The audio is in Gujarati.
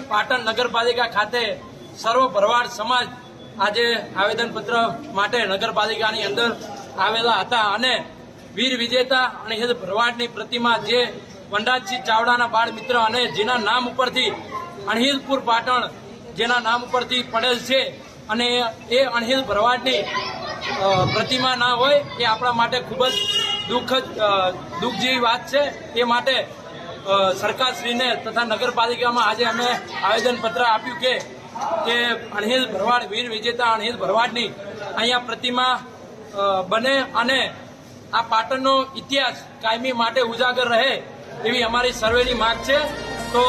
પાટણ નગરપાલિકા ખાતે સર્વ ભરવાડ સમાજ આજે આવેદનપત્ર માટે નગરપાલિકાની અંદર આવેલા હતા અને વીર વિજેતા અણહિલ ભરવાડની પ્રતિમા જે વનરાજસિંહ ચાવડાના બાળ મિત્ર અને જેના નામ ઉપરથી અણહિલપુર પાટણ જેના નામ ઉપરથી પડેલ છે અને એ અણહિલ ભરવાડની પ્રતિમા ના હોય એ આપણા માટે ખૂબ જ દુઃખ જેવી વાત છે। એ માટે સરકારશ્રીને તથા નગરપાલિકામાં આજે અમે આવેદનપત્ર આપ્યું કે અણહિલ ભરવાડ વીર વિજેતા અણહિલ ભરવાડની અહીંયા પ્રતિમા બને અને આ પાટણનો ઇતિહાસ કાયમી માટે ઉજાગર રહે એવી અમારી સર્વેની માંગ છે। તો